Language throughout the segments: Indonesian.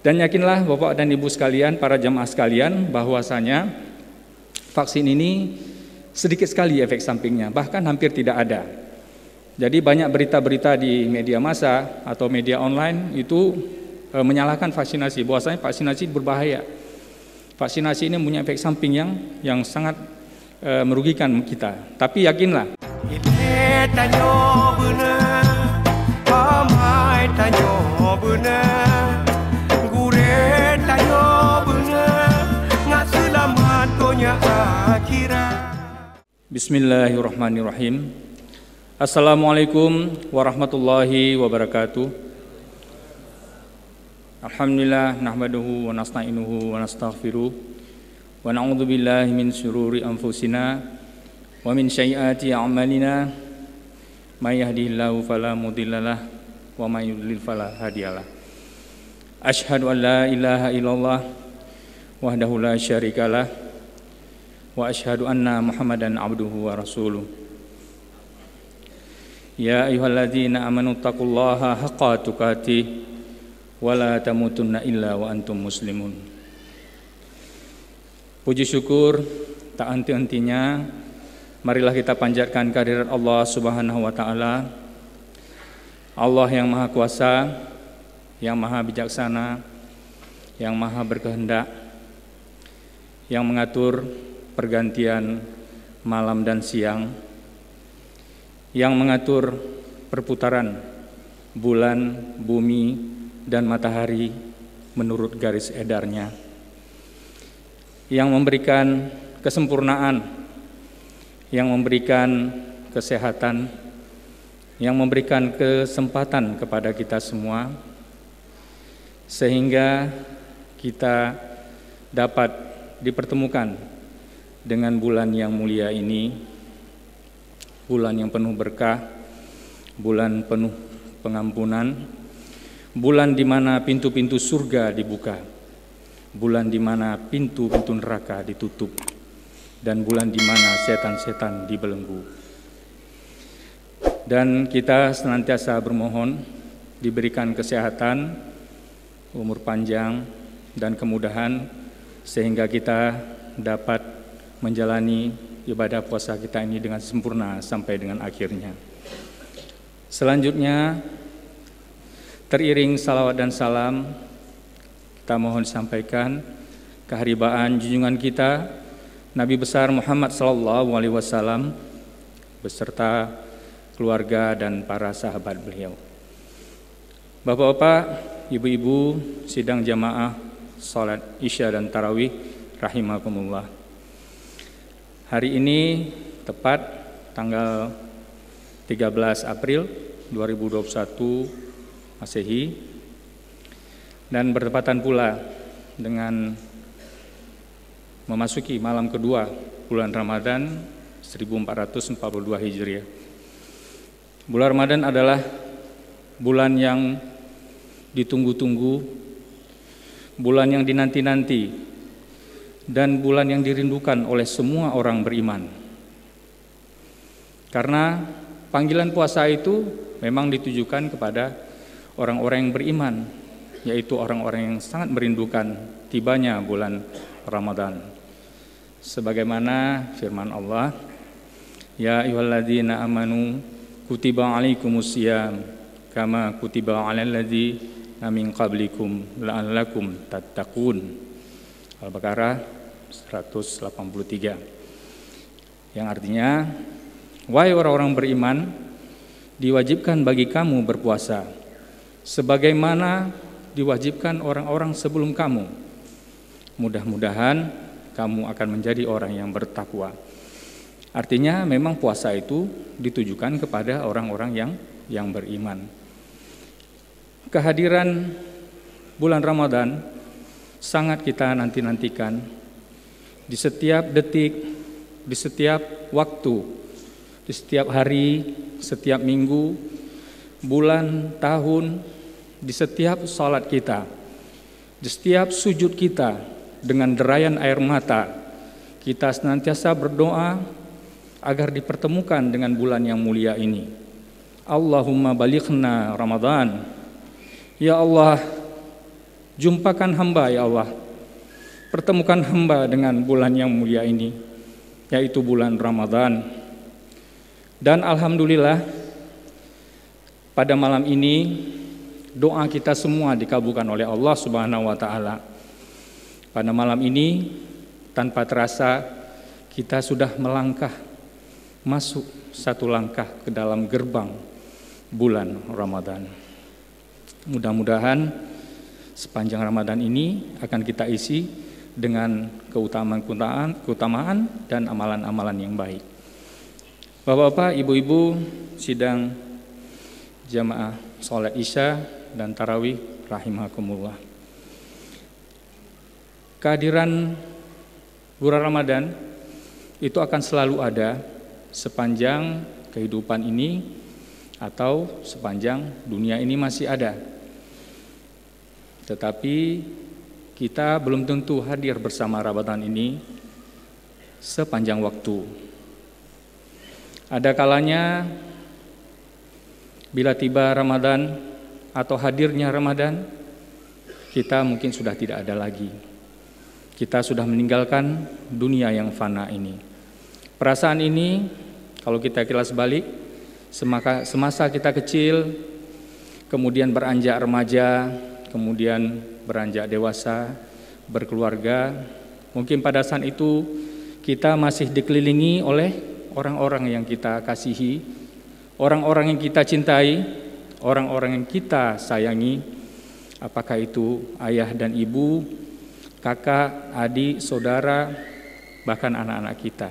Dan yakinlah Bapak dan Ibu sekalian, para jamaah sekalian, bahwasanya vaksin ini sedikit sekali efek sampingnya, bahkan hampir tidak ada. Jadi banyak berita-berita di media massa atau media online itu menyalahkan vaksinasi, bahwasanya vaksinasi berbahaya. Vaksinasi ini punya efek samping yang sangat merugikan kita. Tapi yakinlah. Bismillahirrahmanirrahim. Assalamualaikum warahmatullahi wabarakatuh. Alhamdulillah nahmaduhu wa nasta'inuhu wa nastaghfiruh wa na'udzu billahi min syururi anfusina wa min sayyiati a'malina may yahdihillahu fala mudhillalah wa may yudlil fala hadiyalah. Asyhadu an la ilaha illallah wahdahu la syarikalah wa asyhadu anna Muhammadan abduhu wa rasuluh. Ya ayyuhalladzina amanu taqullaha haqqa tuqatih wa la tamutunna illa wa antum muslimun. Puji syukur tak henti-hentinya marilah kita panjatkan kehadirat Allah Subhanahu wa taala. Allah yang Maha Kuasa, yang Maha Bijaksana, yang Maha Berkehendak, yang mengatur pergantian malam dan siang, yang mengatur perputaran bulan, bumi, dan matahari menurut garis edarnya, yang memberikan kesempurnaan, yang memberikan kesehatan, yang memberikan kesempatan kepada kita semua, sehingga kita dapat dipertemukan dengan bulan yang mulia ini, bulan yang penuh berkah, bulan penuh pengampunan, bulan di mana pintu-pintu surga dibuka, bulan di mana pintu-pintu neraka ditutup, dan bulan di mana setan-setan dibelenggu. Dan kita senantiasa bermohon diberikan kesehatan, umur panjang, dan kemudahan sehingga kita dapat menjalani ibadah puasa kita ini dengan sempurna sampai dengan akhirnya. Selanjutnya, teriring salawat dan salam, kita mohon sampaikan keharibaan junjungan kita Nabi besar Muhammad SAW beserta keluarga dan para sahabat beliau. Bapak-bapak, ibu-ibu, sidang jamaah salat Isya dan Tarawih rahimakumullah. Hari ini tepat tanggal 13 April 2021 Masehi dan bertepatan pula dengan memasuki malam kedua bulan Ramadan 1442 Hijriah. Bulan Ramadan adalah bulan yang ditunggu-tunggu, bulan yang dinanti-nanti, dan bulan yang dirindukan oleh semua orang beriman. Karena panggilan puasa itu memang ditujukan kepada orang-orang yang beriman, yaitu orang-orang yang sangat merindukan tibanya bulan Ramadan. Sebagaimana firman Allah, ya ayyuhalladzina amanu kutiba alaikumusiyam kama kutiba alal ladzina min qablikum la'allakum tattaqun. Al-Baqarah 183, yang artinya, wahai orang-orang beriman, diwajibkan bagi kamu berpuasa sebagaimana diwajibkan orang-orang sebelum kamu. Mudah-mudahan kamu akan menjadi orang yang bertakwa. Artinya memang puasa itu ditujukan kepada orang-orang yang beriman. Kehadiran bulan Ramadan sangat kita nanti-nantikan di setiap detik, di setiap waktu, di setiap hari, setiap minggu, bulan, tahun, di setiap salat kita, di setiap sujud kita dengan derayan air mata, kita senantiasa berdoa agar dipertemukan dengan bulan yang mulia ini. Allahumma balighna Ramadan. Ya Allah, Jumpakan hamba ya Allah, pertemukan hamba dengan bulan yang mulia ini, yaitu bulan Ramadan. Dan alhamdulillah pada malam ini doa kita semua dikabulkan oleh Allah Subhanahu wa taala. Pada malam ini tanpa terasa kita sudah melangkah masuk satu langkah ke dalam gerbang bulan Ramadan. Mudah-mudahan sepanjang Ramadan ini akan kita isi dengan keutamaan dan amalan-amalan yang baik. Bapak-bapak, ibu-ibu, sidang jamaah sholat Isya dan tarawih rahimakumullah. Kehadiran bulan Ramadan itu akan selalu ada sepanjang kehidupan ini atau sepanjang dunia ini masih ada. Tetapi kita belum tentu hadir bersama Ramadan ini sepanjang waktu. Ada kalanya bila tiba Ramadan atau hadirnya Ramadan, kita mungkin sudah tidak ada lagi. Kita sudah meninggalkan dunia yang fana ini. Perasaan ini kalau kita kilas balik, semasa kita kecil, kemudian beranjak remaja, kemudian beranjak dewasa, berkeluarga, mungkin pada saat itu kita masih dikelilingi oleh orang-orang yang kita kasihi, orang-orang yang kita cintai, orang-orang yang kita sayangi, apakah itu ayah dan ibu, kakak, adik, saudara, bahkan anak-anak kita.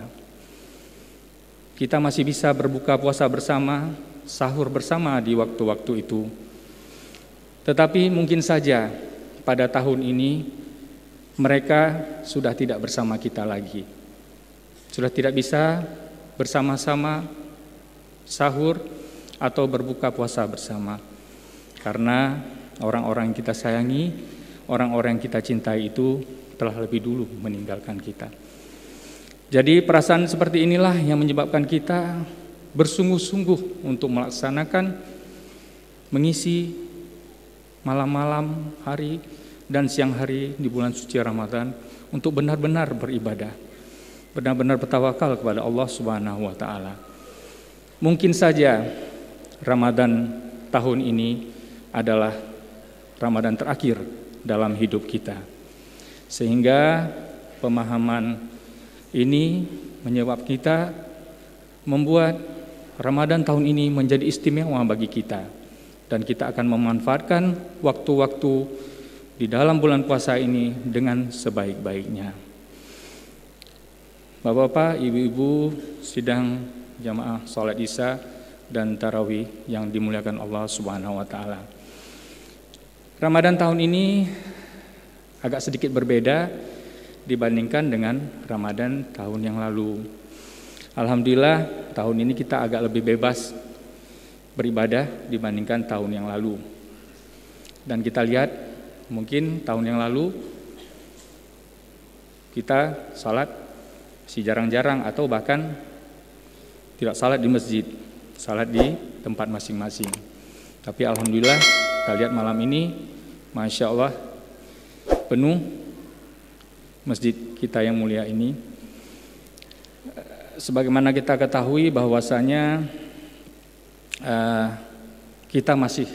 Kita masih bisa berbuka puasa bersama, sahur bersama di waktu-waktu itu. Tetapi mungkin saja pada tahun ini mereka sudah tidak bersama kita lagi. Sudah tidak bisa bersama-sama sahur atau berbuka puasa bersama. Karena orang-orang yang kita sayangi, orang-orang yang kita cintai itu telah lebih dulu meninggalkan kita. Jadi perasaan seperti inilah yang menyebabkan kita bersungguh-sungguh untuk melaksanakan, mengisi malam-malam, hari, dan siang hari di bulan suci Ramadan untuk benar-benar beribadah, benar-benar bertawakal kepada Allah Subhanahu wa taala. Mungkin saja Ramadan tahun ini adalah Ramadan terakhir dalam hidup kita. Sehingga pemahaman ini menyebabkan kita membuat Ramadan tahun ini menjadi istimewa bagi kita. Dan kita akan memanfaatkan waktu-waktu di dalam bulan puasa ini dengan sebaik-baiknya. Bapak-bapak, ibu-ibu, sidang jamaah sholat Isya dan tarawih yang dimuliakan Allah Subhanahu wa taala. Ramadan tahun ini agak sedikit berbeda dibandingkan dengan Ramadan tahun yang lalu. Alhamdulillah, tahun ini kita agak lebih bebas beribadah dibandingkan tahun yang lalu. Dan kita lihat mungkin tahun yang lalu kita salat si jarang-jarang atau bahkan tidak salat di masjid, salat di tempat masing-masing. Tapi alhamdulillah kita lihat malam ini, Masya Allah, penuh masjid kita yang mulia ini. Sebagaimana kita ketahui bahwasanya kita masih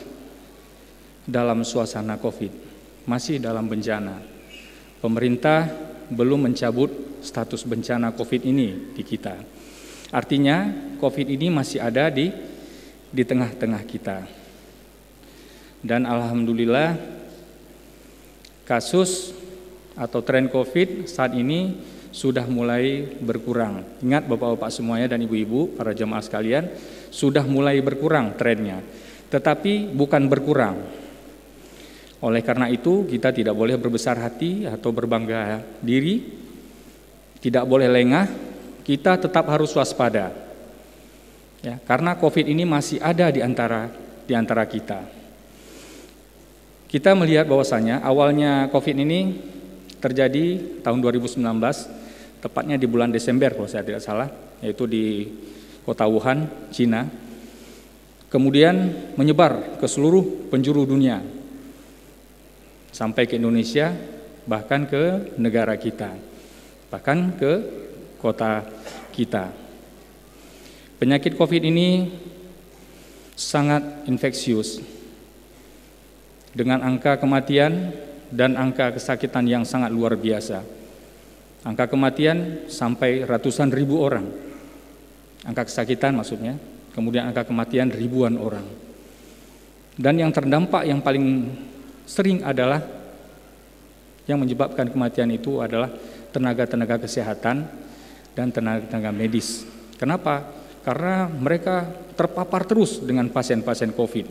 dalam suasana COVID, masih dalam bencana. Pemerintah belum mencabut status bencana COVID ini di kita. Artinya COVID ini masih ada di tengah-tengah kita. Dan alhamdulillah kasus atau tren COVID saat ini sudah mulai berkurang. Ingat bapak-bapak semuanya dan ibu-ibu, para jemaah sekalian, sudah mulai berkurang trennya. Tetapi bukan berkurang. Oleh karena itu kita tidak boleh berbesar hati atau berbangga diri, tidak boleh lengah, kita tetap harus waspada. Ya, karena COVID ini masih ada di antara kita. Kita melihat bahwasanya awalnya COVID ini terjadi tahun 2019, tepatnya di bulan Desember kalau saya tidak salah, yaitu di kota Wuhan, Cina. Kemudian menyebar ke seluruh penjuru dunia. sampai ke Indonesia, bahkan ke negara kita, bahkan ke kota kita. Penyakit COVID ini sangat infeksius dengan angka kematian dan angka kesakitan yang sangat luar biasa. Angka kematian sampai ratusan ribu orang, angka kesakitan maksudnya, kemudian angka kematian ribuan orang. Dan yang terdampak yang paling sering adalah yang menyebabkan kematian itu adalah tenaga-tenaga kesehatan dan tenaga-tenaga medis. Kenapa? Karena mereka terpapar terus dengan pasien-pasien COVID.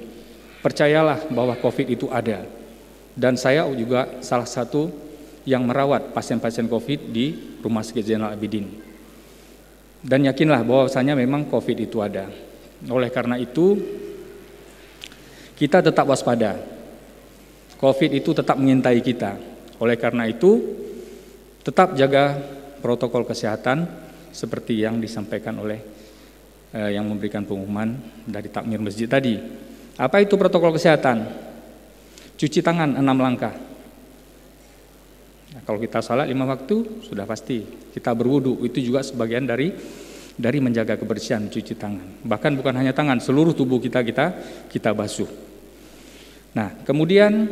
Percayalah bahwa COVID itu ada. Dan saya juga salah satu yang merawat pasien-pasien COVID di Rumah Sakit Zainal Abidin. Dan yakinlah bahwasanya memang COVID itu ada. Oleh karena itu, kita tetap waspada. COVID itu tetap mengintai kita. Oleh karena itu, tetap jaga protokol kesehatan seperti yang disampaikan oleh yang memberikan pengumuman dari takmir masjid tadi. Apa itu protokol kesehatan? Cuci tangan 6 langkah. Nah, kalau kita salat 5 waktu sudah pasti. Kita berwudu, itu juga sebagian dari menjaga kebersihan, cuci tangan. Bahkan bukan hanya tangan, seluruh tubuh kita basuh. Nah, kemudian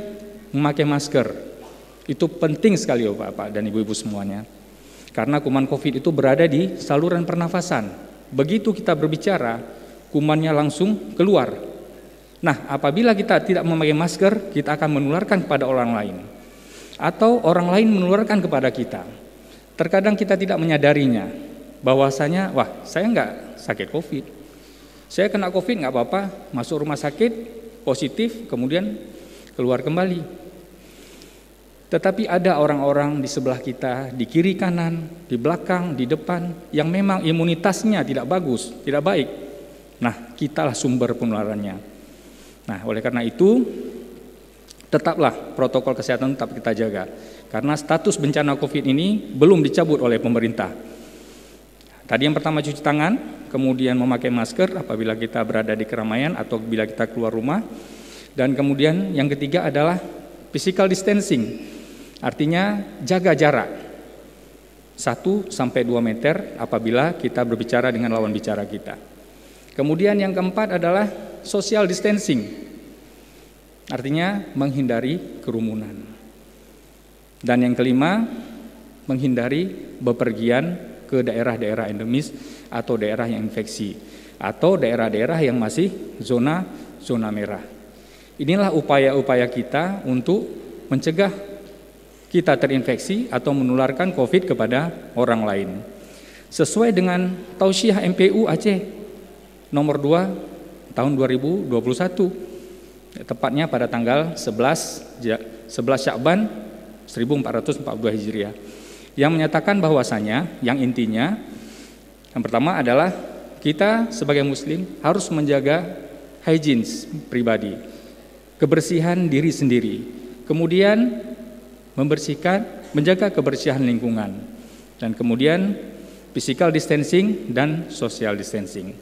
memakai masker. Itu penting sekali Bapak dan Ibu-ibu semuanya. Karena kuman COVID itu berada di saluran pernafasan. Begitu kita berbicara, kumannya langsung keluar. Nah, apabila kita tidak memakai masker, kita akan menularkan kepada orang lain. Atau orang lain menularkan kepada kita. Terkadang kita tidak menyadarinya, bahwasanya, wah saya nggak sakit COVID. Saya kena COVID nggak apa-apa, masuk rumah sakit, positif, kemudian keluar kembali. Tetapi ada orang-orang di sebelah kita, di kiri kanan, di belakang, di depan, yang memang imunitasnya tidak bagus, tidak baik. Nah, kitalah sumber penularannya. Nah, oleh karena itu, tetaplah protokol kesehatan tetap kita jaga. Karena status bencana COVID ini belum dicabut oleh pemerintah. Tadi yang pertama cuci tangan, kemudian memakai masker apabila kita berada di keramaian atau bila kita keluar rumah. Dan kemudian yang ketiga adalah physical distancing. Artinya jaga jarak 1-2 meter apabila kita berbicara dengan lawan bicara kita. Kemudian yang keempat adalah social distancing. Artinya menghindari kerumunan. Dan yang kelima, menghindari bepergian ke daerah-daerah endemis atau daerah yang infeksi atau daerah-daerah yang masih zona merah. Inilah upaya-upaya kita untuk mencegah kita terinfeksi atau menularkan COVID kepada orang lain. Sesuai dengan Tausiah MPU Aceh nomor 2 tahun 2021, tepatnya pada tanggal 11 Sya'ban 1442 Hijriah, yang menyatakan bahwasanya yang intinya yang pertama adalah kita sebagai muslim harus menjaga hygiene pribadi, kebersihan diri sendiri, kemudian menjaga kebersihan lingkungan, dan kemudian physical distancing dan social distancing.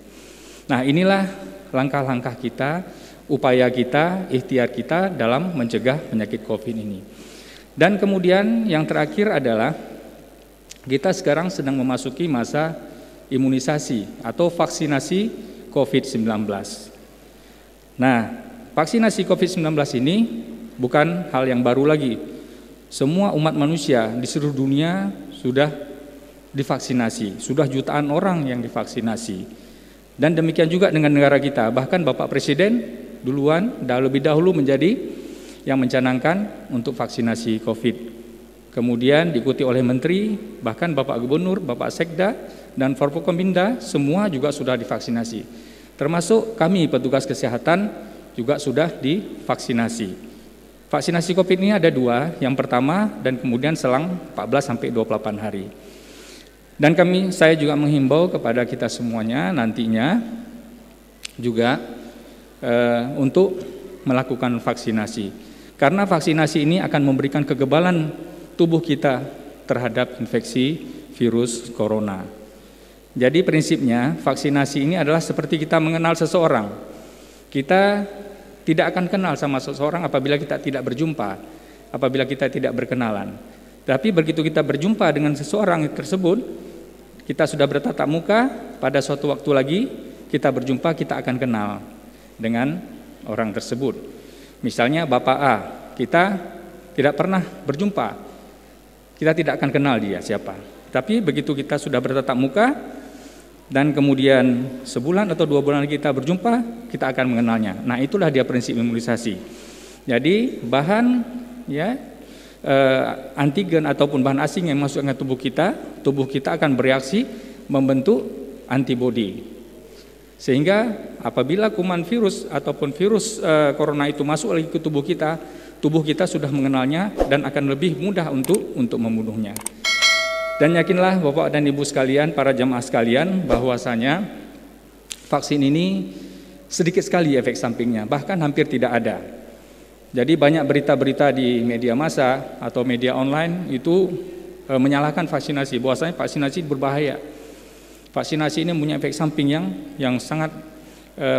Nah, inilah langkah-langkah kita, upaya kita, ikhtiar kita dalam mencegah penyakit COVID ini. Dan kemudian yang terakhir adalah kita sekarang sedang memasuki masa imunisasi atau vaksinasi COVID-19. Nah, vaksinasi COVID-19 ini bukan hal yang baru lagi. Semua umat manusia di seluruh dunia sudah divaksinasi, sudah jutaan orang yang divaksinasi. Dan demikian juga dengan negara kita, bahkan Bapak Presiden lebih dahulu menjadi yang mencanangkan untuk vaksinasi COVID. Kemudian diikuti oleh Menteri, bahkan Bapak Gubernur, Bapak Sekda, dan Forkompinda, semua juga sudah divaksinasi. Termasuk kami petugas kesehatan juga sudah divaksinasi. Vaksinasi COVID ini ada 2, yang pertama dan kemudian selang 14-28 hari. Dan saya juga menghimbau kepada kita semuanya nantinya juga untuk melakukan vaksinasi. Karena vaksinasi ini akan memberikan kekebalan tubuh kita terhadap infeksi virus corona. Jadi prinsipnya vaksinasi ini adalah seperti kita mengenal seseorang. Kita tidak akan kenal sama seseorang apabila kita tidak berjumpa. apabila kita tidak berkenalan. Tapi begitu kita berjumpa dengan seseorang tersebut, kita sudah bertatap muka, pada suatu waktu lagi kita berjumpa, kita akan kenal dengan orang tersebut. Misalnya Bapak A, kita tidak pernah berjumpa, kita tidak akan kenal dia siapa. Tapi begitu kita sudah bertatap muka, dan kemudian sebulan atau 2 bulan kita berjumpa, kita akan mengenalnya. Nah, itulah dia prinsip imunisasi. Jadi bahan antigen ataupun bahan asing yang masuk ke tubuh kita akan bereaksi membentuk antibodi. Sehingga apabila kuman virus ataupun virus corona itu masuk lagi ke tubuh kita sudah mengenalnya dan akan lebih mudah untuk membunuhnya. Dan yakinlah Bapak dan Ibu sekalian, para jamaah sekalian, bahwasanya vaksin ini sedikit sekali efek sampingnya, bahkan hampir tidak ada. Jadi banyak berita-berita di media massa atau media online itu menyalahkan vaksinasi, bahwasanya vaksinasi berbahaya. Vaksinasi ini punya efek samping yang sangat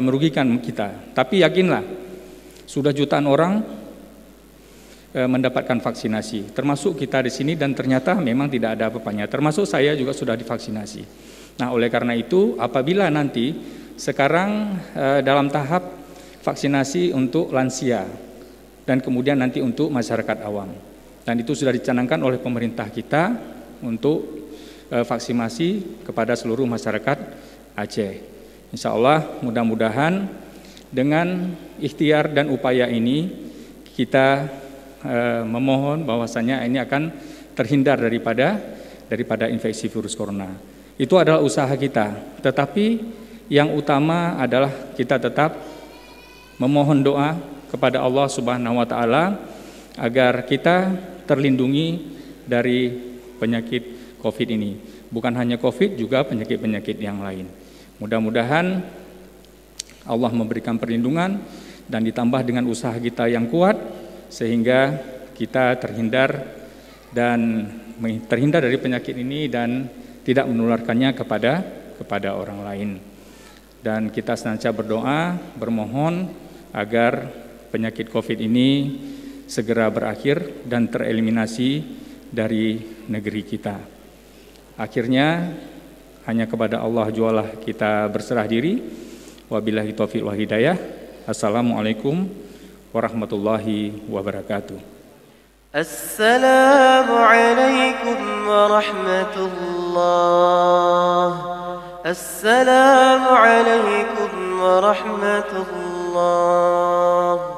merugikan kita. Tapi yakinlah, sudah jutaan orang mendapatkan vaksinasi, termasuk kita di sini, dan ternyata memang tidak ada apa-apanya. Termasuk saya juga sudah divaksinasi. Nah, oleh karena itu, apabila nanti sekarang dalam tahap vaksinasi untuk lansia, dan kemudian nanti untuk masyarakat awam. Dan itu sudah dicanangkan oleh pemerintah kita untuk vaksinasi kepada seluruh masyarakat Aceh. Insya Allah mudah-mudahan dengan ikhtiar dan upaya ini kita memohon bahwasanya ini akan terhindar daripada infeksi virus corona. Itu adalah usaha kita. Tetapi yang utama adalah kita tetap memohon doa kepada Allah Subhanahu wa taala agar kita terlindungi dari penyakit Covid ini. Bukan hanya Covid, juga penyakit-penyakit yang lain. Mudah-mudahan Allah memberikan perlindungan dan ditambah dengan usaha kita yang kuat sehingga kita terhindar dari penyakit ini dan tidak menularkannya kepada orang lain. Dan kita senantiasa berdoa, bermohon agar penyakit Covid ini segera berakhir dan tereliminasi dari negeri kita. Akhirnya hanya kepada Allah jualah kita berserah diri. Wabillahi taufiq wal hidayah. Assalamualaikum warahmatullahi wabarakatuh. Assalamualaikum warahmatullah. Assalamualaikum warahmatullah.